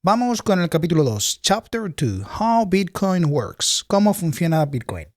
Vamos con el capítulo 2, Chapter 2, How Bitcoin Works, cómo funciona Bitcoin.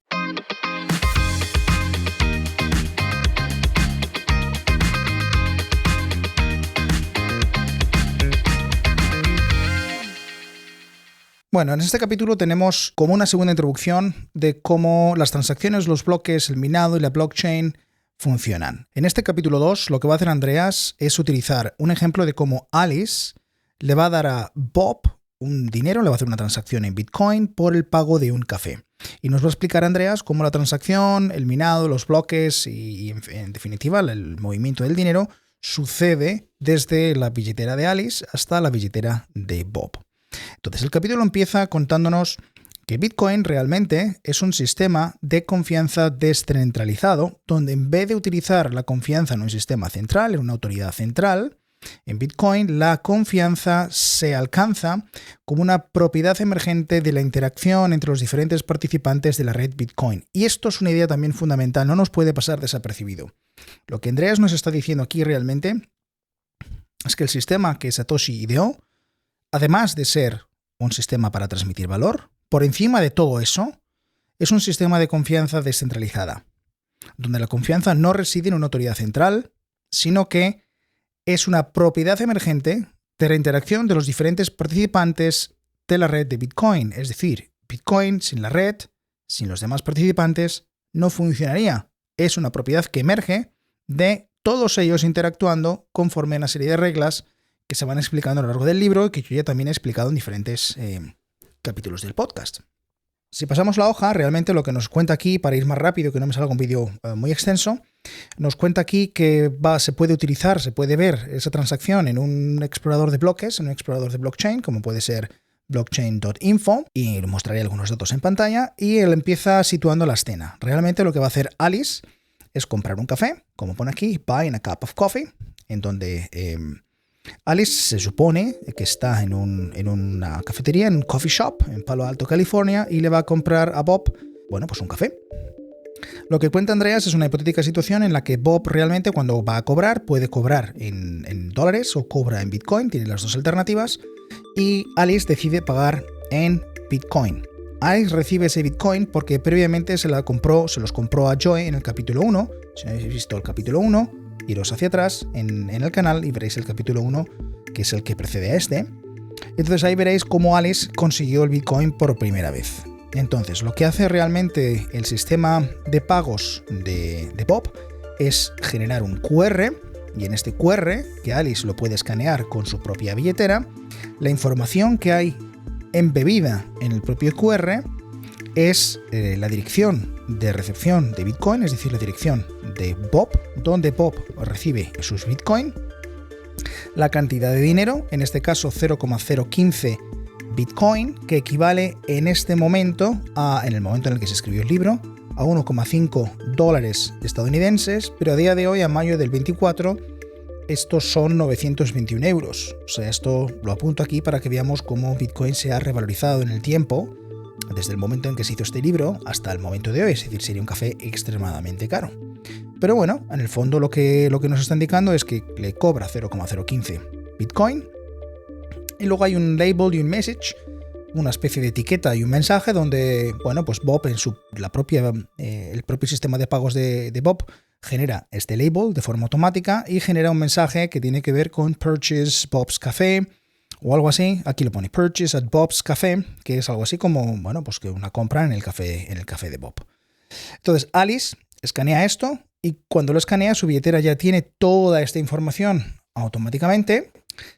Bueno, en este capítulo tenemos como una segunda introducción de cómo las transacciones, los bloques, el minado y la blockchain funcionan. En este capítulo 2 lo que va a hacer Andreas es utilizar un ejemplo de cómo Alice le va a dar a Bob un dinero, le va a hacer una transacción en Bitcoin por el pago de un café. Y nos va a explicar Andreas cómo la transacción, el minado, los bloques y en definitiva el movimiento del dinero sucede desde la billetera de Alice hasta la billetera de Bob. Entonces el capítulo empieza contándonos que Bitcoin realmente es un sistema de confianza descentralizado, donde en vez de utilizar la confianza en un sistema central, en una autoridad central, en Bitcoin la confianza se alcanza como una propiedad emergente de la interacción entre los diferentes participantes de la red Bitcoin. Y esto es una idea también fundamental, no nos puede pasar desapercibido. Lo que Andreas nos está diciendo aquí realmente es que el sistema que Satoshi ideó, además de ser un sistema para transmitir valor, por encima de todo eso, es un sistema de confianza descentralizada, donde la confianza no reside en una autoridad central, sino que es una propiedad emergente de la interacción de los diferentes participantes de la red de Bitcoin. Es decir, Bitcoin sin la red, sin los demás participantes, no funcionaría. Es una propiedad que emerge de todos ellos interactuando conforme a una serie de reglas que se van explicando a lo largo del libro y que yo ya también he explicado en diferentes capítulos del podcast. Si pasamos la hoja, realmente lo que nos cuenta aquí, para ir más rápido, que no me salga un vídeo muy extenso, nos cuenta aquí que se puede utilizar, se puede ver esa transacción en un explorador de bloques, en un explorador de blockchain, como puede ser blockchain.info, y mostraré algunos datos en pantalla, y él empieza situando la escena. Realmente lo que va a hacer Alice es comprar un café, como pone aquí, buying a cup of coffee, en donde Alice se supone que está en una cafetería, en un coffee shop en Palo Alto, California, y le va a comprar a Bob, pues un café. Lo que cuenta Andreas es una hipotética situación en la que Bob realmente cuando va a cobrar puede cobrar en dólares o cobra en Bitcoin, tiene las dos alternativas, y Alice decide pagar en Bitcoin. Alice recibe ese Bitcoin porque previamente se los compró a Joe en el capítulo 1. Si no habéis visto el capítulo 1, iros hacia atrás en el canal y veréis el capítulo 1, que es el que precede a este. Entonces ahí veréis cómo Alice consiguió el Bitcoin por primera vez. Entonces, lo que hace realmente el sistema de pagos de Bob es generar un QR, y en este QR, que Alice lo puede escanear con su propia billetera, la información que hay embebida en el propio QR es la dirección de recepción de Bitcoin, es decir, la dirección de Bob, donde Bob recibe sus Bitcoin, la cantidad de dinero, en este caso 0,015 Bitcoin, que equivale en este momento en el momento en el que se escribió el libro, a 1,5 dólares estadounidenses, pero a día de hoy, a mayo del 24, estos son 921 euros. O sea, esto lo apunto aquí para que veamos cómo Bitcoin se ha revalorizado en el tiempo, desde el momento en que se hizo este libro hasta el momento de hoy, es decir, sería un café extremadamente caro. Pero bueno, en el fondo lo que nos está indicando es que le cobra 0,015 Bitcoin, y luego hay un label y un message, una especie de etiqueta y un mensaje donde, Bob en el propio sistema de pagos de Bob genera este label de forma automática y genera un mensaje que tiene que ver con Purchase Bob's Café o algo así. Aquí lo pone Purchase at Bob's Café, que es algo así como, que una compra en el café de Bob. Entonces Alice escanea esto y cuando lo escanea su billetera ya tiene toda esta información automáticamente.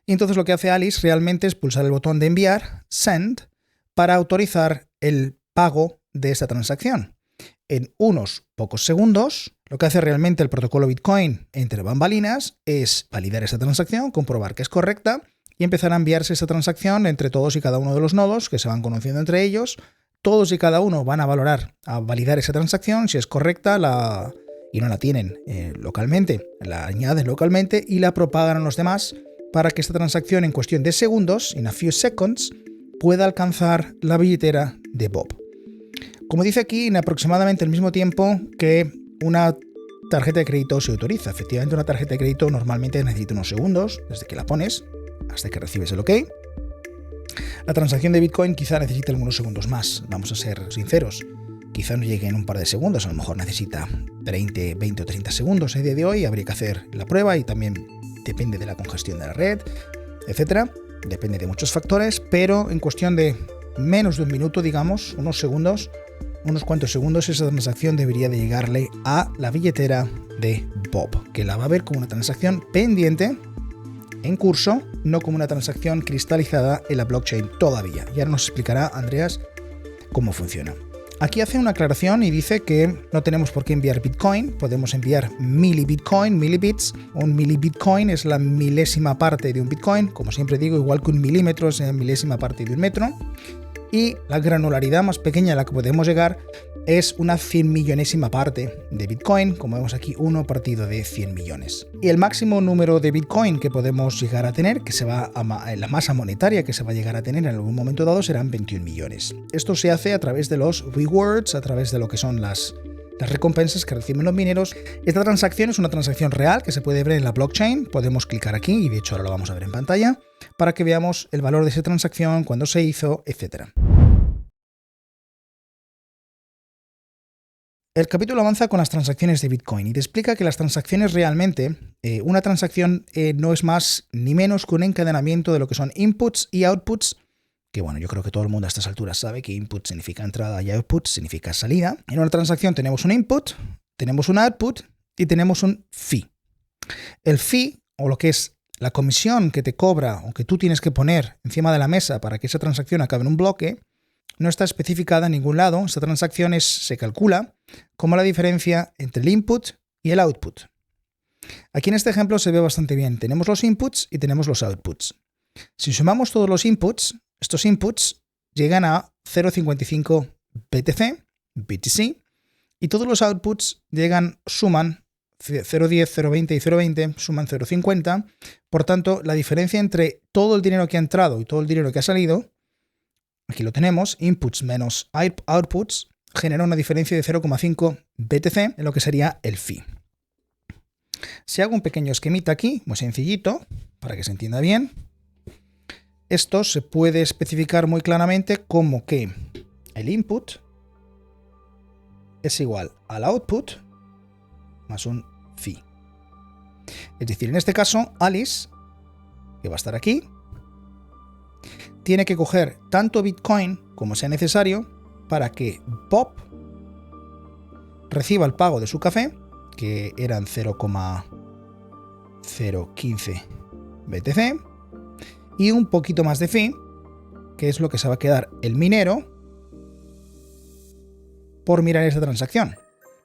Y entonces lo que hace Alice realmente es pulsar el botón de enviar, send, para autorizar el pago de esta transacción. En unos pocos segundos, lo que hace realmente el protocolo Bitcoin entre bambalinas es validar esa transacción, comprobar que es correcta y empezar a enviarse esa transacción entre todos y cada uno de los nodos que se van conociendo entre ellos. Todos y cada uno van a validar esa transacción, si es correcta y no la tienen localmente, la añaden localmente y la propagan a los demás, para que esta transacción en cuestión de segundos, in a few seconds, pueda alcanzar la billetera de Bob. Como dice aquí, en aproximadamente el mismo tiempo que una tarjeta de crédito se autoriza. Efectivamente, una tarjeta de crédito normalmente necesita unos segundos, desde que la pones hasta que recibes el OK. La transacción de Bitcoin quizá necesite algunos segundos más, vamos a ser sinceros. Quizá no llegue en un par de segundos, a lo mejor necesita 20 o 30 segundos. A día de hoy habría que hacer la prueba y también depende de la congestión de la red, etcétera. Depende de muchos factores, pero en cuestión de menos de un minuto, digamos, unos cuantos segundos, esa transacción debería de llegarle a la billetera de Bob, que la va a ver como una transacción pendiente, en curso, no como una transacción cristalizada en la blockchain todavía. Y ahora nos explicará Andreas cómo funciona. Aquí hace una aclaración y dice que no tenemos por qué enviar Bitcoin, podemos enviar milibitcoin, milibits. Un milibitcoin es la milésima parte de un Bitcoin, como siempre digo, igual que un milímetro es la milésima parte de un metro. Y la granularidad más pequeña a la que podemos llegar es una 100 millonésima parte de Bitcoin, como vemos aquí, 1 partido de 100 millones. Y el máximo número de Bitcoin que podemos llegar a tener, que se va a la masa monetaria que se va a llegar a tener en algún momento dado, serán 21 millones. Esto se hace a través de los rewards, a través de lo que son las recompensas que reciben los mineros. Esta transacción es una transacción real que se puede ver en la blockchain. Podemos clicar aquí, y de hecho ahora lo vamos a ver en pantalla, para que veamos el valor de esa transacción, cuándo se hizo, etc. El capítulo avanza con las transacciones de Bitcoin y te explica que las transacciones realmente, una transacción no es más ni menos que un encadenamiento de lo que son inputs y outputs, que bueno, yo creo que todo el mundo a estas alturas sabe que input significa entrada y output significa salida. En una transacción tenemos un input, tenemos un output y tenemos un fee. El fee, o lo que es la comisión que te cobra o que tú tienes que poner encima de la mesa para que esa transacción acabe en un bloque, no está especificada en ningún lado. Esta transacción se calcula como la diferencia entre el input y el output. Aquí en este ejemplo se ve bastante bien. Tenemos los inputs y tenemos los outputs. Si sumamos todos los inputs, estos inputs llegan a 0,55 BTC, y todos los outputs suman 0,10, 0,20 y 0,20, suman 0,50. Por tanto, la diferencia entre todo el dinero que ha entrado y todo el dinero que ha salido, aquí lo tenemos, inputs menos outputs, genera una diferencia de 0,5 BTC en lo que sería el fee. Si hago un pequeño esquemita aquí, muy sencillito, para que se entienda bien, esto se puede especificar muy claramente como que el input es igual al output más un fee. Es decir, en este caso, Alice, que va a estar aquí, tiene que coger tanto Bitcoin como sea necesario para que Bob reciba el pago de su café, que eran 0,015 BTC, y un poquito más de fee, que es lo que se va a quedar el minero por mirar esta transacción.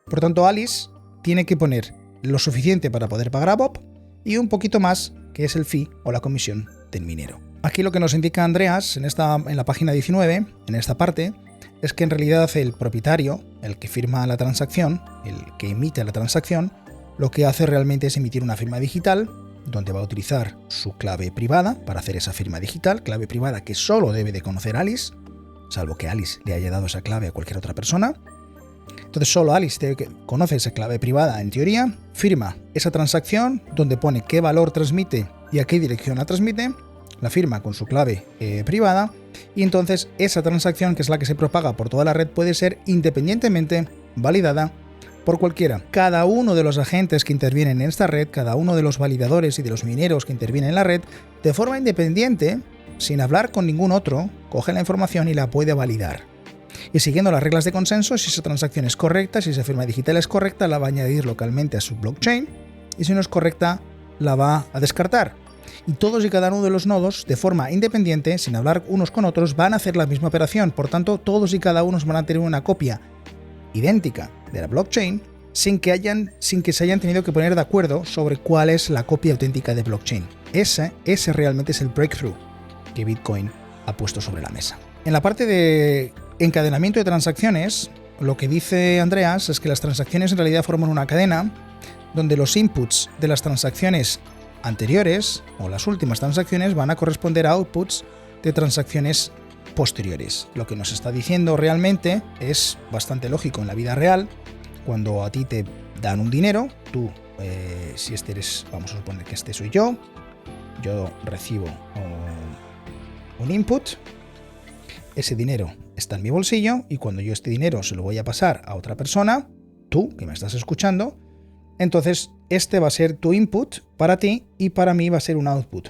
Por tanto, Alice tiene que poner lo suficiente para poder pagar a Bob y un poquito más, que es el fee o la comisión del minero. Aquí lo que nos indica Andreas en la página 19, en esta parte, es que en realidad el propietario, el que firma la transacción, el que emite la transacción, lo que hace realmente es emitir una firma digital donde va a utilizar su clave privada para hacer esa firma digital, clave privada que solo debe de conocer Alice, salvo que Alice le haya dado esa clave a cualquier otra persona. Entonces solo Alice conoce esa clave privada en teoría, firma esa transacción donde pone qué valor transmite y a qué dirección la transmite, la firma con su clave privada, y entonces esa transacción, que es la que se propaga por toda la red, puede ser independientemente validada por cualquiera. Cada uno de los agentes que intervienen en esta red, cada uno de los validadores y de los mineros que intervienen en la red, de forma independiente, sin hablar con ningún otro, coge la información y la puede validar. Y siguiendo las reglas de consenso, si esa transacción es correcta, si esa firma digital es correcta, la va a añadir localmente a su blockchain, y si no es correcta, la va a descartar. Y todos y cada uno de los nodos, de forma independiente, sin hablar unos con otros, van a hacer la misma operación. Por tanto, todos y cada uno van a tener una copia idéntica de la blockchain sin que se hayan tenido que poner de acuerdo sobre cuál es la copia auténtica de blockchain. Ese realmente es el breakthrough que Bitcoin ha puesto sobre la mesa. En la parte de encadenamiento de transacciones, lo que dice Andreas es que las transacciones en realidad forman una cadena donde los inputs de las transacciones anteriores o las últimas transacciones van a corresponder a outputs de transacciones posteriores. Lo que nos está diciendo realmente es bastante lógico en la vida real. Cuando a ti te dan un dinero, tú, si este eres, vamos a suponer que este soy yo recibo un input ese dinero está en mi bolsillo y cuando yo este dinero se lo voy a pasar a otra persona, tú que me estás escuchando, entonces este va a ser tu input para ti y para mí va a ser un output.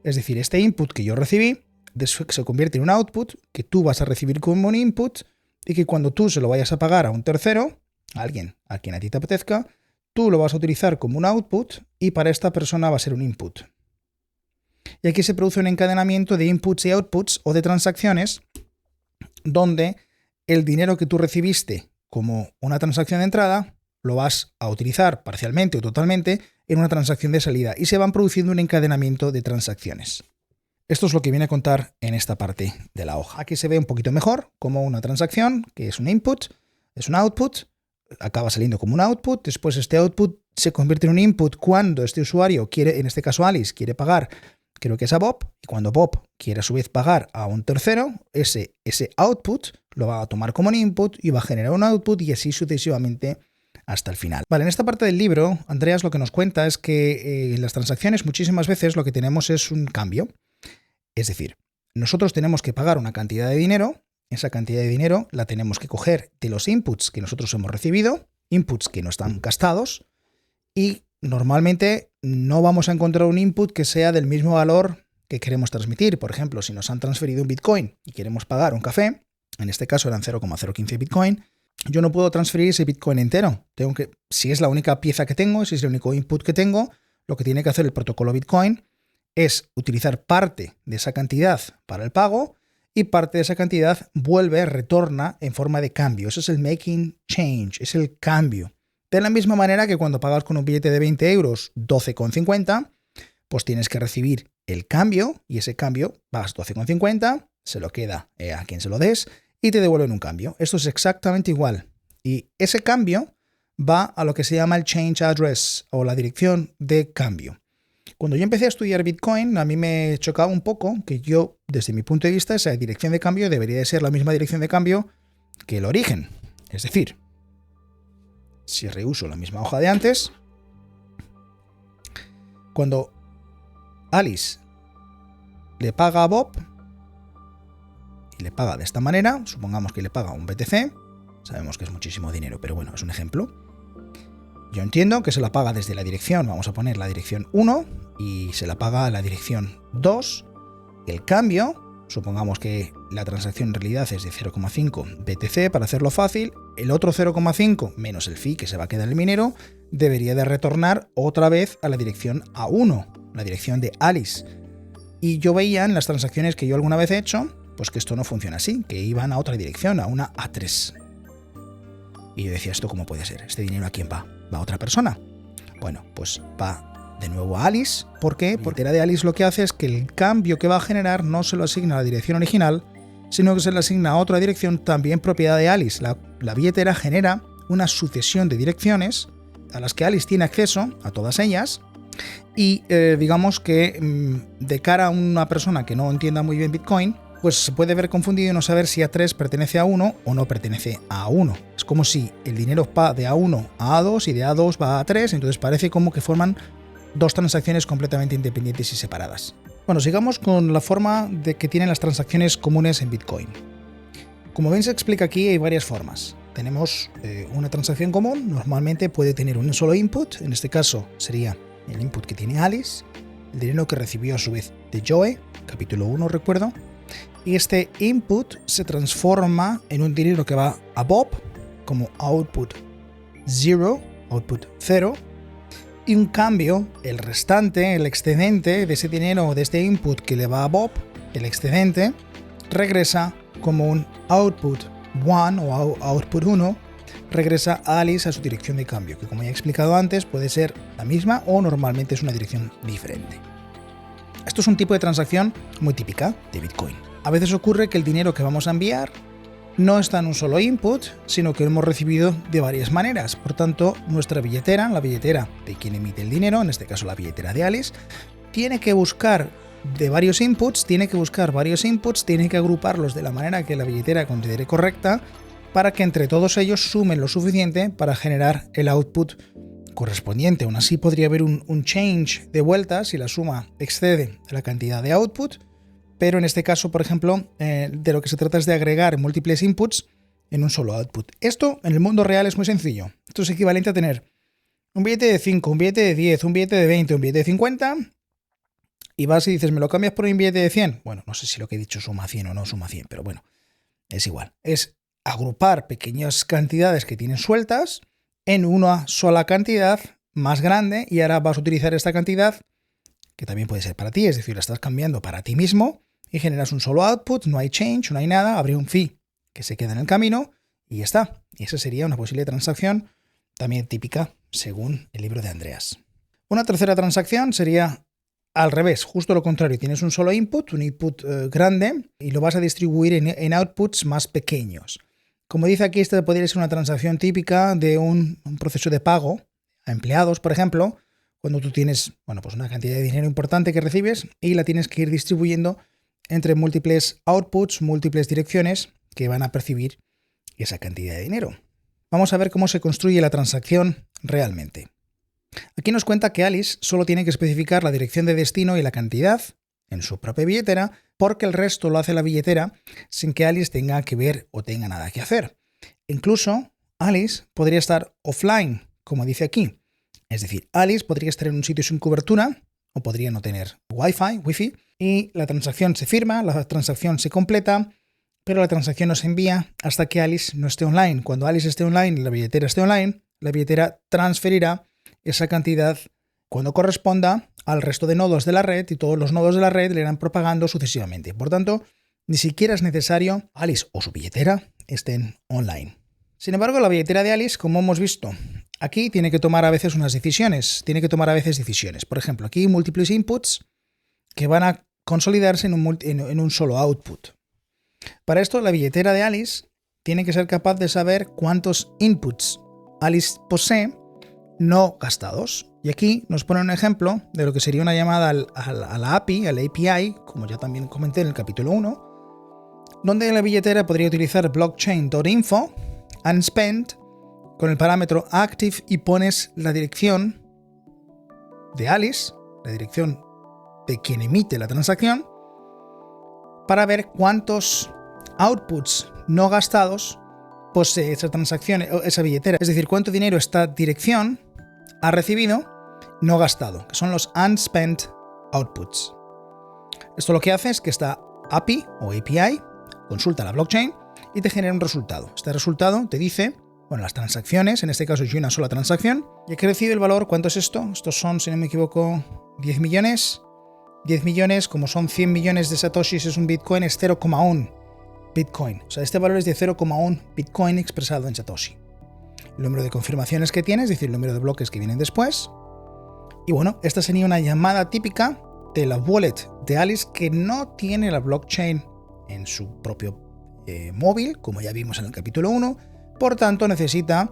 Es decir, este input que yo recibí se convierte en un output que tú vas a recibir como un input y que cuando tú se lo vayas a pagar a un tercero, a alguien a quien a ti te apetezca, tú lo vas a utilizar como un output y para esta persona va a ser un input. Y aquí se produce un encadenamiento de inputs y outputs o de transacciones donde el dinero que tú recibiste como una transacción de entrada lo vas a utilizar parcialmente o totalmente en una transacción de salida y se van produciendo un encadenamiento de transacciones. Esto es lo que viene a contar en esta parte de la hoja. Aquí se ve un poquito mejor como una transacción, que es un input, es un output, acaba saliendo como un output, después este output se convierte en un input cuando este usuario quiere, en este caso Alice, quiere pagar, creo que es a Bob, y cuando Bob quiere a su vez pagar a un tercero, ese output lo va a tomar como un input y va a generar un output y así sucesivamente hasta el final. Vale, en esta parte del libro, Andreas lo que nos cuenta es que en las transacciones muchísimas veces lo que tenemos es un cambio. Es decir, nosotros tenemos que pagar una cantidad de dinero, esa cantidad de dinero la tenemos que coger de los inputs que nosotros hemos recibido, inputs que no están gastados, y normalmente no vamos a encontrar un input que sea del mismo valor que queremos transmitir. Por ejemplo, si nos han transferido un Bitcoin y queremos pagar un café, en este caso eran 0,015 Bitcoin, yo no puedo transferir ese Bitcoin entero. Tengo que, si es la única pieza que tengo, si es el único input que tengo, lo que tiene que hacer el protocolo Bitcoin es utilizar parte de esa cantidad para el pago y parte de esa cantidad retorna en forma de cambio. Eso es el making change, es el cambio. De la misma manera que cuando pagas con un billete de 20 euros 12,50, pues tienes que recibir el cambio y ese cambio vas 12,50, se lo queda a quien se lo des y te devuelven un cambio. Esto es exactamente igual. Y ese cambio va a lo que se llama el change address o la dirección de cambio. Cuando yo empecé a estudiar Bitcoin, a mí me chocaba un poco que yo, desde mi punto de vista, esa dirección de cambio debería de ser la misma dirección de cambio que el origen. Es decir, si reuso la misma hoja de antes, cuando Alice le paga a Bob y le paga de esta manera, supongamos que le paga un BTC, sabemos que es muchísimo dinero, pero bueno, es un ejemplo. Yo entiendo que se la paga desde la dirección, vamos a poner la dirección 1 y se la paga a la dirección 2. El cambio, supongamos que la transacción en realidad es de 0,5 BTC, para hacerlo fácil, el otro 0,5 menos el fee que se va a quedar el minero debería de retornar otra vez a la dirección A1, la dirección de Alice. Y yo veía en las transacciones que yo alguna vez he hecho, pues que esto no funciona así, que iban a otra dirección, a una A3. Y yo decía, ¿esto cómo puede ser? ¿Este dinero a quién va? ¿Va a otra persona? Bueno, pues va de nuevo a Alice. ¿Por qué? Porque la de Alice lo que hace es que el cambio que va a generar no se lo asigna a la dirección original, sino que se le asigna a otra dirección también propiedad de Alice. La billetera genera una sucesión de direcciones a las que Alice tiene acceso, a todas ellas, y digamos que de cara a una persona que no entienda muy bien Bitcoin, pues se puede ver confundido y no saber si A3 pertenece a 1 o no pertenece a 1. Es como si el dinero va de A1 a A2 y de A2 va a A3, entonces parece como que forman dos transacciones completamente independientes y separadas. Bueno, sigamos con la forma de que tienen las transacciones comunes en Bitcoin. Como bien se explica aquí, hay varias formas. Tenemos una transacción común, normalmente puede tener un solo input, en este caso sería el input que tiene Alice, el dinero que recibió a su vez de Joe, capítulo 1 recuerdo, y este input se transforma en un dinero que va a Bob como output 0, output 0, y un cambio, el restante, el excedente de ese dinero, de este input que le va a Bob, el excedente, regresa como un output 1 o output 1, regresa a Alice a su dirección de cambio, que como ya he explicado antes puede ser la misma o normalmente es una dirección diferente. Esto es un tipo de transacción muy típica de Bitcoin. A veces ocurre que el dinero que vamos a enviar no está en un solo input, sino que lo hemos recibido de varias maneras. Por tanto, nuestra billetera, la billetera de quien emite el dinero, en este caso la billetera de Alice, tiene que buscar varios inputs, tiene que agruparlos de la manera que la billetera considere correcta para que entre todos ellos sumen lo suficiente para generar el output correspondiente. Aún así podría haber un change de vuelta si la suma excede la cantidad de output, pero en este caso, por ejemplo, de lo que se trata es de agregar múltiples inputs en un solo output. Esto en el mundo real es muy sencillo. Esto es equivalente a tener un billete de 5, un billete de 10, un billete de 20, un billete de 50, y vas y dices, ¿me lo cambias por un billete de 100? Bueno, no sé si lo que he dicho suma 100 o no suma 100, pero bueno, es igual. Es agrupar pequeñas cantidades que tienen sueltas en una sola cantidad más grande, y ahora vas a utilizar esta cantidad, que también puede ser para ti, es decir, la estás cambiando para ti mismo y generas un solo output, no hay change, no hay nada, habría un fee que se queda en el camino y ya está. Y esa sería una posible transacción también típica según el libro de Andreas. Una tercera transacción sería al revés, justo lo contrario. Tienes un solo input, un input grande, y lo vas a distribuir en outputs más pequeños. Como dice aquí, esta podría ser una transacción típica de un proceso de pago a empleados, por ejemplo, cuando tú tienes, bueno, pues una cantidad de dinero importante que recibes y la tienes que ir distribuyendo entre múltiples outputs, múltiples direcciones que van a percibir esa cantidad de dinero. Vamos a ver cómo se construye la transacción realmente. Aquí nos cuenta que Alice solo tiene que especificar la dirección de destino y la cantidad en su propia billetera, porque el resto lo hace la billetera sin que Alice tenga que ver o tenga nada que hacer. Incluso Alice podría estar offline, como dice aquí. Es decir, Alice podría estar en un sitio sin cobertura o podría no tener wifi, y la transacción se firma, la transacción se completa, pero la transacción no se envía hasta que Alice no esté online. Cuando Alice esté online y la billetera esté online, la billetera transferirá esa cantidad cuando corresponda al resto de nodos de la red, y todos los nodos de la red le irán propagando sucesivamente. Por tanto, ni siquiera es necesario Alice o su billetera estén online. Sin embargo, la billetera de Alice, como hemos visto, aquí tiene que tomar a veces unas decisiones. Por ejemplo, aquí hay múltiples inputs que van a consolidarse en un solo output. Para esto, la billetera de Alice tiene que ser capaz de saber cuántos inputs Alice posee no gastados. Y aquí nos pone un ejemplo de lo que sería una llamada a la API, al API, como ya también comenté en el capítulo 1, donde la billetera podría utilizar blockchain.info unspent con el parámetro active, y pones la dirección de Alice, la dirección de quien emite la transacción, para ver cuántos outputs no gastados posee esa transacción, esa billetera. Es decir, cuánto dinero esta dirección ha recibido no gastado, que son los unspent outputs. Esto lo que hace es que esta API o API consulta la blockchain y te genera un resultado. Este resultado te dice, bueno, las transacciones, en este caso es una sola transacción, y he crecido el valor. ¿Cuánto es esto? Estos son, si no me equivoco, 10 millones. 10 millones, como son 100 millones de satoshis, es un Bitcoin, es 0,1 Bitcoin. O sea, este valor es de 0,1 Bitcoin expresado en satoshi. El número de confirmaciones que tiene, es decir, el número de bloques que vienen después. Y bueno, esta sería una llamada típica de la wallet de Alice, que no tiene la blockchain en su propio móvil, como ya vimos en el capítulo 1. Por tanto, necesita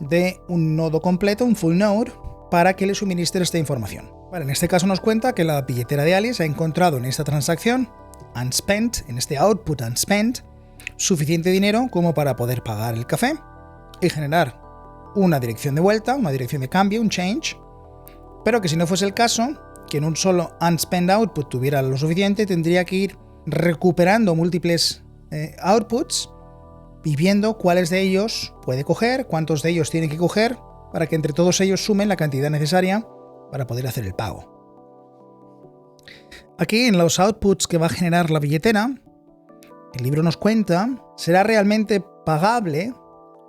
de un nodo completo, un full node, para que le suministre esta información. Vale, en este caso nos cuenta que la billetera de Alice ha encontrado en esta transacción unspent, en este output unspent, suficiente dinero como para poder pagar el café y generar una dirección de vuelta, una dirección de cambio, un change, pero que si no fuese el caso, que en un solo unspent output tuviera lo suficiente, tendría que ir recuperando múltiples outputs y viendo cuáles de ellos puede coger, cuántos de ellos tiene que coger, para que entre todos ellos sumen la cantidad necesaria para poder hacer el pago. Aquí, en los outputs que va a generar la billetera, el libro nos cuenta, será realmente pagable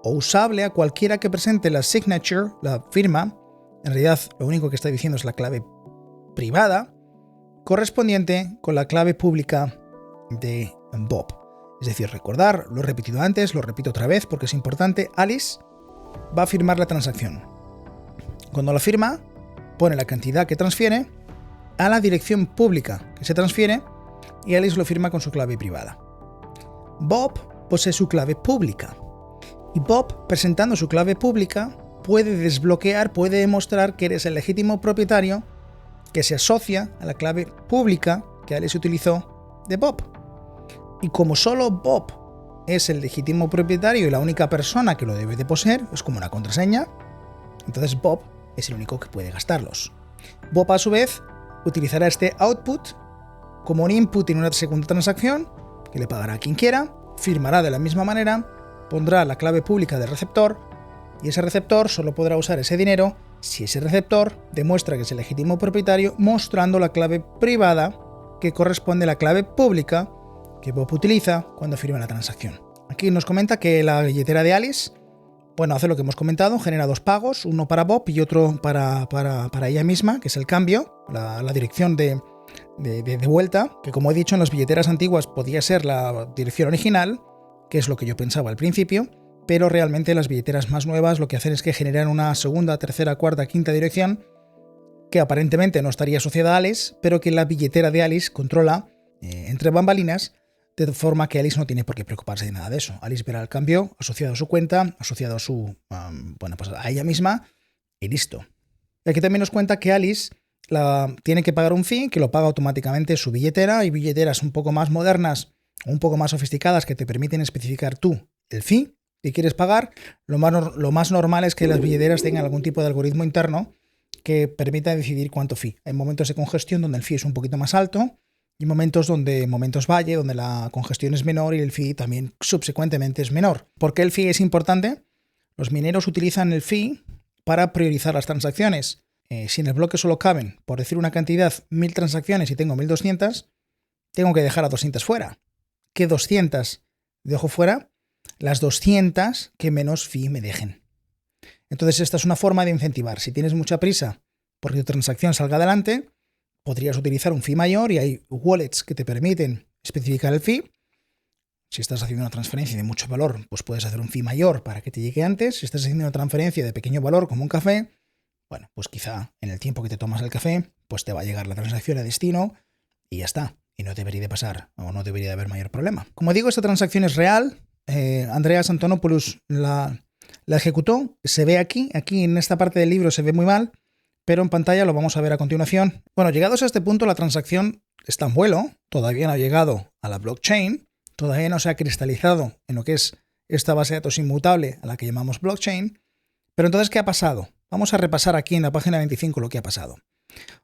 o usable a cualquiera que presente la signature, la firma. En realidad, lo único que está diciendo es la clave privada, correspondiente con la clave pública de Bob. Es decir, recordar, lo he repetido antes, lo repito otra vez porque es importante, Alice va a firmar la transacción. Cuando la firma, pone la cantidad que transfiere a la dirección pública que se transfiere, y Alice lo firma con su clave privada. Bob posee su clave pública, y Bob, presentando su clave pública, puede desbloquear, puede demostrar que eres el legítimo propietario que se asocia a la clave pública que Alice utilizó de Bob. Y como solo Bob es el legítimo propietario y la única persona que lo debe de poseer, es como una contraseña, entonces Bob es el único que puede gastarlos. Bob, a su vez, utilizará este output como un input en una segunda transacción, que le pagará a quien quiera, firmará de la misma manera, pondrá la clave pública del receptor, y ese receptor solo podrá usar ese dinero si ese receptor demuestra que es el legítimo propietario mostrando la clave privada que corresponde a la clave pública que Bob utiliza cuando firma la transacción. Aquí nos comenta que la billetera de Alice, bueno, hace lo que hemos comentado, genera dos pagos, uno para Bob y otro para ella misma, que es el cambio, la dirección de vuelta, que como he dicho en las billeteras antiguas podía ser la dirección original, que es lo que yo pensaba al principio, pero realmente las billeteras más nuevas lo que hacen es que generan una segunda, tercera, cuarta, quinta dirección que aparentemente no estaría asociada a Alice, pero que la billetera de Alice controla entre bambalinas, de forma que Alice no tiene por qué preocuparse de nada de eso. Alice verá el cambio asociado a su cuenta, asociado a su, pues a ella misma, y listo. Y aquí también nos cuenta que Alice tiene que pagar un fee, que lo paga automáticamente su billetera, y billeteras un poco más modernas, un poco más sofisticadas, que te permiten especificar tú el fee que quieres pagar. Lo más normal es que las billeteras tengan algún tipo de algoritmo interno que permita decidir cuánto fee. Hay momentos de congestión donde el fee es un poquito más alto y momentos valle, donde la congestión es menor y el fee también subsecuentemente es menor. ¿Por qué el fee es importante? Los mineros utilizan el fee para priorizar las transacciones. Si en el bloque solo caben, por decir una cantidad, 1000 transacciones y tengo 1200, tengo que dejar a 200 fuera. ¿Qué 200 dejo fuera? Las 200 que menos fee me dejen. Entonces esta es una forma de incentivar. Si tienes mucha prisa porque tu transacción salga adelante, podrías utilizar un fee mayor y hay wallets que te permiten especificar el fee. Si estás haciendo una transferencia de mucho valor, pues puedes hacer un fee mayor para que te llegue antes. Si estás haciendo una transferencia de pequeño valor como un café, bueno, pues quizá en el tiempo que te tomas el café, pues te va a llegar la transacción a destino y ya está. Y no debería de pasar o no debería de haber mayor problema. Como digo, esta transacción es real. Andreas Antonopoulos la ejecutó. Se ve aquí en esta parte del libro se ve muy mal, pero en pantalla lo vamos a ver a continuación. Bueno, llegados a este punto, la transacción está en vuelo, todavía no ha llegado a la blockchain, todavía no se ha cristalizado en lo que es esta base de datos inmutable a la que llamamos blockchain. Pero entonces, ¿qué ha pasado? Vamos a repasar aquí en la página 25 lo que ha pasado.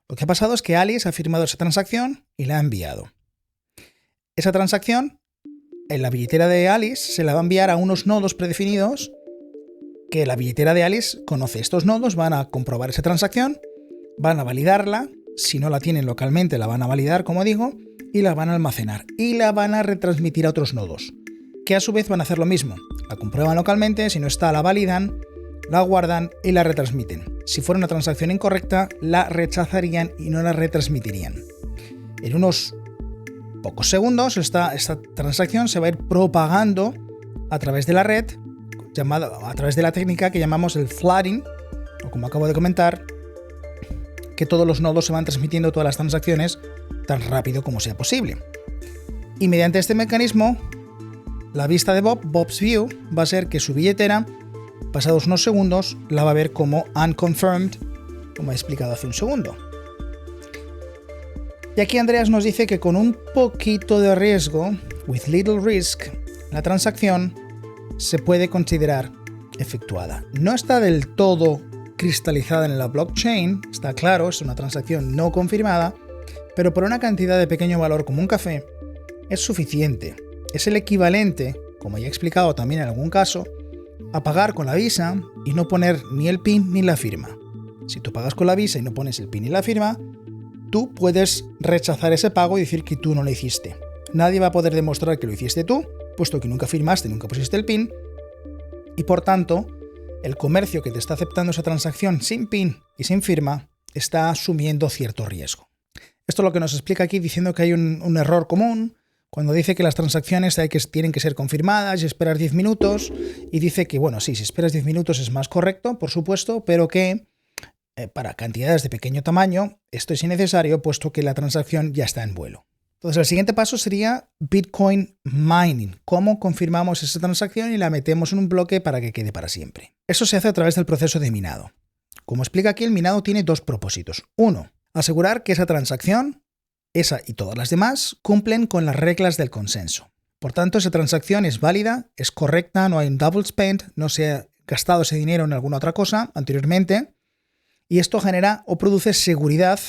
Lo que ha pasado es que Alice ha firmado esa transacción y la ha enviado. Esa transacción, en la billetera de Alice, se la va a enviar a unos nodos predefinidos que la billetera de Alice conoce. Estos nodos van a comprobar esa transacción, van a validarla, si no la tienen localmente la van a validar, como digo, y la van a almacenar y la van a retransmitir a otros nodos, que a su vez van a hacer lo mismo. La comprueban localmente, si no está la validan, la guardan y la retransmiten. Si fuera una transacción incorrecta, la rechazarían y no la retransmitirían. En unos pocos segundos esta transacción se va a ir propagando a través de la red, a través de la técnica que llamamos el flooding, o como acabo de comentar, que todos los nodos se van transmitiendo todas las transacciones tan rápido como sea posible. Y mediante este mecanismo, la vista de Bob's View, va a ser que su billetera, pasados unos segundos, la va a ver como unconfirmed, como he explicado hace un segundo. Y aquí Andreas nos dice que con un poquito de riesgo, with little risk, la transacción se puede considerar efectuada. No está del todo cristalizada en la blockchain, está claro, es una transacción no confirmada, pero por una cantidad de pequeño valor como un café, es suficiente. Es el equivalente, como ya he explicado también en algún caso, a pagar con la Visa y no poner ni el PIN ni la firma. Si tú pagas con la Visa y no pones el PIN ni la firma, tú puedes rechazar ese pago y decir que tú no lo hiciste. Nadie va a poder demostrar que lo hiciste tú, puesto que nunca firmaste, nunca pusiste el PIN, y por tanto, el comercio que te está aceptando esa transacción sin PIN y sin firma está asumiendo cierto riesgo. Esto es lo que nos explica aquí diciendo que hay un error común cuando dice que las transacciones tienen que ser confirmadas y esperar 10 minutos, y dice que, bueno, sí, si esperas 10 minutos es más correcto, por supuesto, pero que para cantidades de pequeño tamaño esto es innecesario, puesto que la transacción ya está en vuelo. Entonces el siguiente paso sería Bitcoin mining. ¿Cómo confirmamos esa transacción y la metemos en un bloque para que quede para siempre? Eso se hace a través del proceso de minado. Como explica aquí, el minado tiene dos propósitos. Uno, asegurar que esa transacción, esa y todas las demás, cumplen con las reglas del consenso. Por tanto, esa transacción es válida, es correcta, no hay un double spend, no se ha gastado ese dinero en alguna otra cosa anteriormente, y esto genera o produce seguridad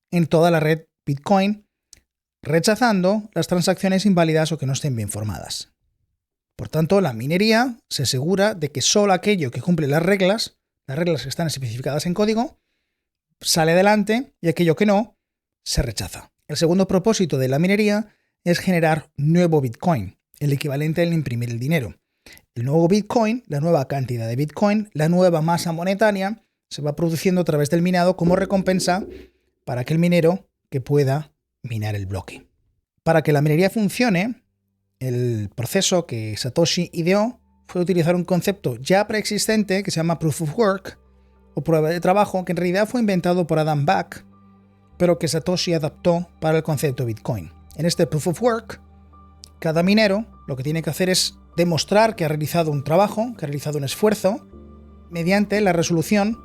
en toda la red Bitcoin, rechazando las transacciones inválidas o que no estén bien formadas. Por tanto, la minería se asegura de que solo aquello que cumple las reglas que están especificadas en código, sale adelante y aquello que no, se rechaza. El segundo propósito de la minería es generar nuevo Bitcoin, el equivalente al imprimir el dinero. El nuevo Bitcoin, la nueva cantidad de Bitcoin, la nueva masa monetaria, se va produciendo a través del minado como recompensa para aquel minero que pueda minar el bloque. Para que la minería funcione, el proceso que Satoshi ideó fue utilizar un concepto ya preexistente que se llama Proof of Work, o prueba de trabajo, que en realidad fue inventado por Adam Back, pero que Satoshi adaptó para el concepto Bitcoin. En este Proof of Work, cada minero lo que tiene que hacer es demostrar que ha realizado un trabajo, que ha realizado un esfuerzo, mediante la resolución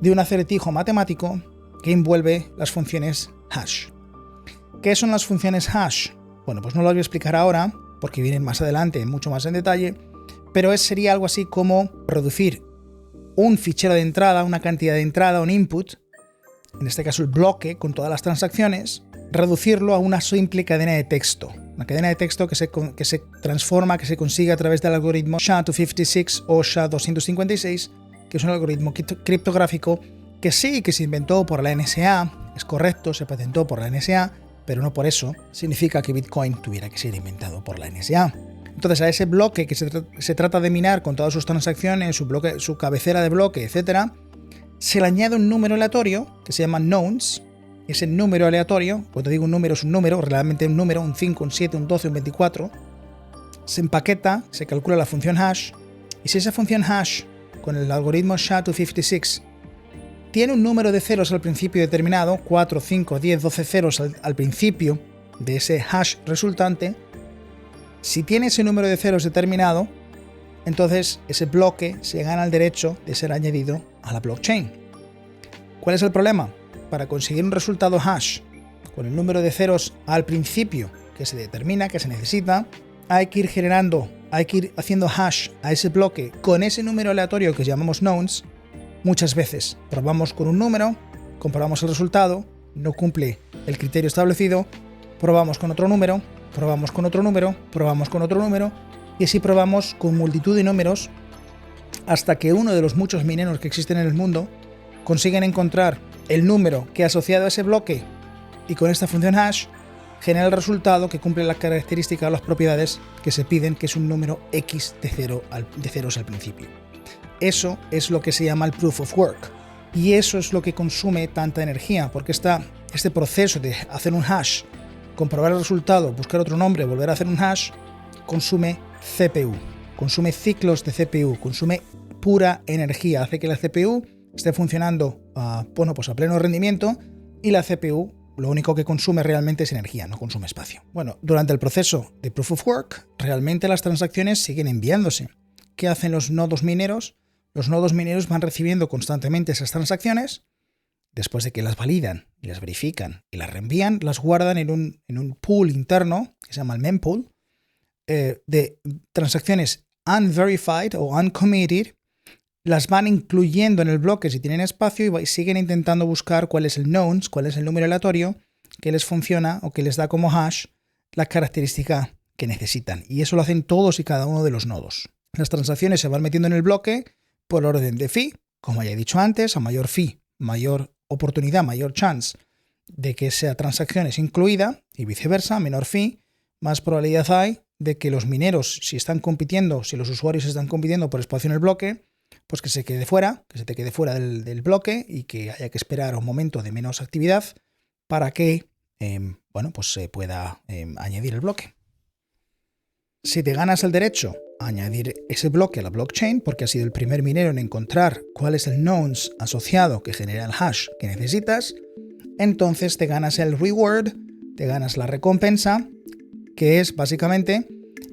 de un acertijo matemático que envuelve las funciones hash. ¿Qué son las funciones hash? Bueno, pues no lo voy a explicar ahora, porque vienen más adelante, mucho más en detalle, pero sería algo así como reducir un fichero de entrada, una cantidad de entrada, un input, en este caso el bloque con todas las transacciones, reducirlo a una simple cadena de texto. Una cadena de texto que se transforma, que se consigue a través del algoritmo SHA-256 o SHA-256, que es un algoritmo criptográfico que sí que se inventó por la NSA, es correcto, se patentó por la NSA, pero no por eso significa que Bitcoin tuviera que ser inventado por la NSA. Entonces a ese bloque que se trata de minar con todas sus transacciones, su cabecera de bloque, etc., se le añade un número aleatorio que se llama nonce. Ese número aleatorio, cuando digo un número es un número, realmente un número, un 5, un 7, un 12, un 24, se empaqueta, se calcula la función hash, y si esa función hash con el algoritmo SHA-256 tiene un número de ceros al principio determinado, 4, 5, 10, 12 ceros al principio de ese hash resultante, si tiene ese número de ceros determinado, entonces ese bloque se gana el derecho de ser añadido a la blockchain. ¿Cuál es el problema? Para conseguir un resultado hash con el número de ceros al principio que se determina, que se necesita, hay que ir haciendo hash a ese bloque con ese número aleatorio que llamamos nonce muchas veces. Probamos con un número, comprobamos el resultado, no cumple el criterio establecido, probamos con otro número, probamos con otro número, probamos con otro número, y así probamos con multitud de números hasta que uno de los muchos mineros que existen en el mundo consiguen encontrar el número que asociado a ese bloque y con esta función hash genera el resultado que cumple las características o las propiedades que se piden, que es un número X de ceros al principio. Eso es lo que se llama el Proof of Work, y eso es lo que consume tanta energía, porque este proceso de hacer un hash, comprobar el resultado, buscar otro nombre, volver a hacer un hash, consume CPU, consume ciclos de CPU, consume pura energía, hace que la CPU esté funcionando a pleno rendimiento, y la CPU lo único que consume realmente es energía, no consume espacio. Bueno, durante el proceso de Proof of Work, realmente las transacciones siguen enviándose. ¿Qué hacen los nodos mineros? Los nodos mineros van recibiendo constantemente esas transacciones. Después de que las validan y las verifican y las reenvían, las guardan en un pool interno, que se llama el mempool, de transacciones unverified o uncommitted, las van incluyendo en el bloque si tienen espacio y siguen intentando buscar cuál es el nonce, cuál es el número aleatorio que les funciona o que les da como hash la característica que necesitan. Y eso lo hacen todos y cada uno de los nodos. Las transacciones se van metiendo en el bloque por orden de fee, como ya he dicho antes, a mayor fee, mayor oportunidad, mayor chance de que esa transacción es incluida, y viceversa, menor fee, más probabilidad hay de que los mineros, si los usuarios están compitiendo por espacio en el bloque, pues que se te quede fuera del bloque y que haya que esperar un momento de menos actividad para que se pueda añadir el bloque. Si te ganas el derecho a añadir ese bloque a la blockchain, porque has sido el primer minero en encontrar cuál es el nonce asociado que genera el hash que necesitas, entonces te ganas el reward, te ganas la recompensa, que es básicamente,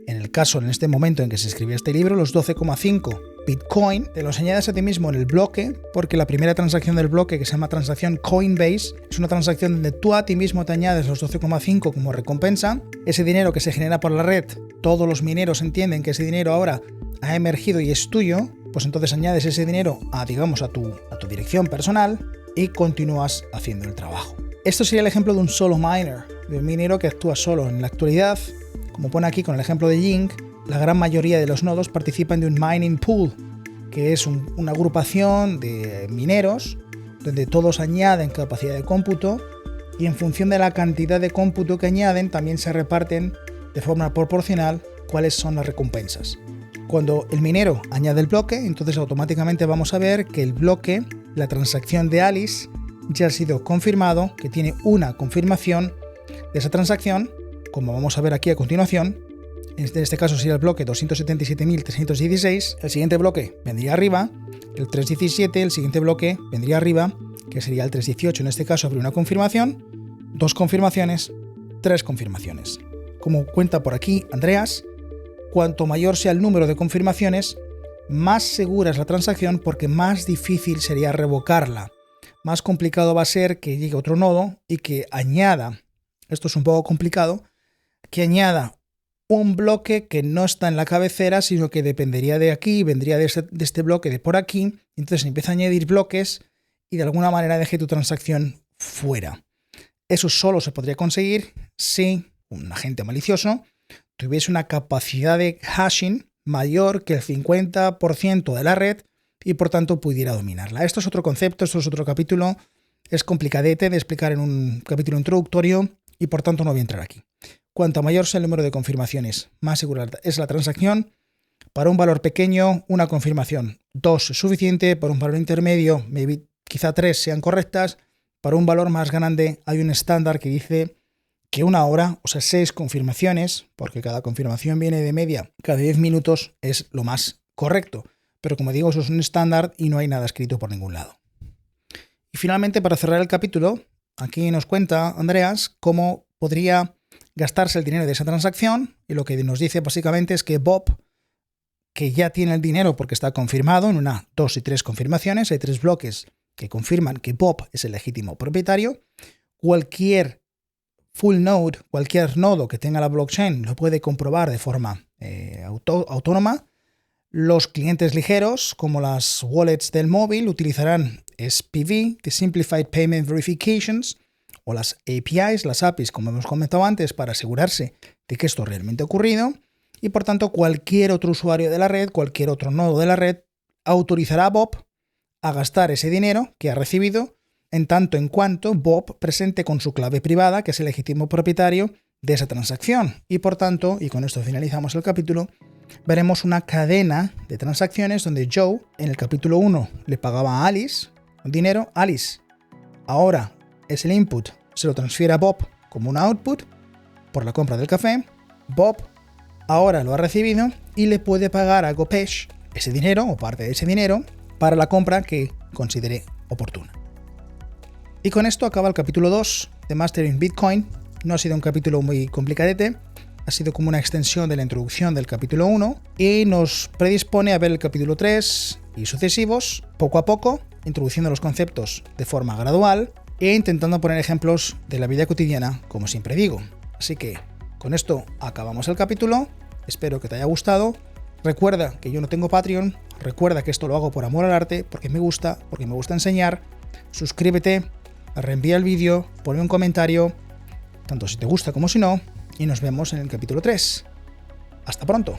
en este momento en que se escribió este libro, los 12,5 Bitcoin, te los añades a ti mismo en el bloque, porque la primera transacción del bloque, que se llama transacción Coinbase, es una transacción donde tú a ti mismo te añades los 12,5 como recompensa. Ese dinero que se genera por la red, todos los mineros entienden que ese dinero ahora ha emergido y es tuyo, pues entonces añades ese dinero a tu dirección personal y continúas haciendo el trabajo. Esto sería el ejemplo de un solo miner, de un minero que actúa solo. En la actualidad, como pone aquí con el ejemplo de Ying, la gran mayoría de los nodos participan de un mining pool, que es una agrupación de mineros donde todos añaden capacidad de cómputo y en función de la cantidad de cómputo que añaden también se reparten de forma proporcional cuáles son las recompensas. Cuando el minero añade el bloque, entonces automáticamente vamos a ver que el bloque, la transacción de Alice, ya ha sido confirmado, que tiene una confirmación de esa transacción, como vamos a ver aquí a continuación. En este caso sería el bloque 277.316, el siguiente bloque vendría arriba, el 317, el siguiente bloque vendría arriba, que sería el 318, en este caso habría una confirmación, 2 confirmaciones, 3 confirmaciones. Como cuenta por aquí Andreas, cuanto mayor sea el número de confirmaciones, más segura es la transacción porque más difícil sería revocarla. Más complicado va a ser que llegue otro nodo y que añada, esto es un poco complicado, que añada un bloque que no está en la cabecera, sino que dependería de aquí, vendría de este bloque de por aquí, entonces empieza a añadir bloques y de alguna manera deje tu transacción fuera. Eso solo se podría conseguir si un agente malicioso tuviese una capacidad de hashing mayor que el 50% de la red y por tanto pudiera dominarla. Esto es otro concepto, esto es otro capítulo, es complicadete de explicar en un capítulo introductorio y por tanto no voy a entrar aquí. Cuanto mayor sea el número de confirmaciones, más segura es la transacción. Para un valor pequeño, una confirmación 2 es suficiente, para un valor intermedio, quizá 3 sean correctas, para un valor más grande hay un estándar que dice que una hora, o sea 6 confirmaciones, porque cada confirmación viene de media, cada 10 minutos es lo más correcto. Pero como digo, eso es un estándar y no hay nada escrito por ningún lado. Y finalmente, para cerrar el capítulo, aquí nos cuenta Andreas cómo podría gastarse el dinero de esa transacción y lo que nos dice básicamente es que Bob, que ya tiene el dinero porque está confirmado en 1, 2 y 3 confirmaciones, hay 3 bloques que confirman que Bob es el legítimo propietario, cualquier full node, cualquier nodo que tenga la blockchain lo puede comprobar de forma autónoma. Los clientes ligeros, como las wallets del móvil, utilizarán SPV, the Simplified Payment Verifications, o las APIs, las APIs, como hemos comentado antes, para asegurarse de que esto realmente ha ocurrido, y por tanto cualquier otro usuario de la red, cualquier otro nodo de la red, autorizará a Bob a gastar ese dinero que ha recibido, en tanto en cuanto Bob presente con su clave privada, que es el legítimo propietario de esa transacción. Y por tanto, y con esto finalizamos el capítulo, veremos una cadena de transacciones donde Joe, en el capítulo 1, le pagaba a Alice un dinero. Alice ahora es el input, se lo transfiere a Bob como un output por la compra del café. Bob ahora lo ha recibido y le puede pagar a Gopesh ese dinero o parte de ese dinero para la compra que considere oportuna. Y con esto acaba el capítulo 2 de Mastering Bitcoin. No ha sido un capítulo muy complicadete, ha sido como una extensión de la introducción del capítulo 1 y nos predispone a ver el capítulo 3 y sucesivos, poco a poco, introduciendo los conceptos de forma gradual e intentando poner ejemplos de la vida cotidiana, como siempre digo. Así que con esto acabamos el capítulo, espero que te haya gustado. Recuerda que yo no tengo Patreon, recuerda que esto lo hago por amor al arte, porque me gusta enseñar. Suscríbete, reenvía el vídeo, ponme un comentario, tanto si te gusta como si no, y nos vemos en el capítulo 3. ¡Hasta pronto!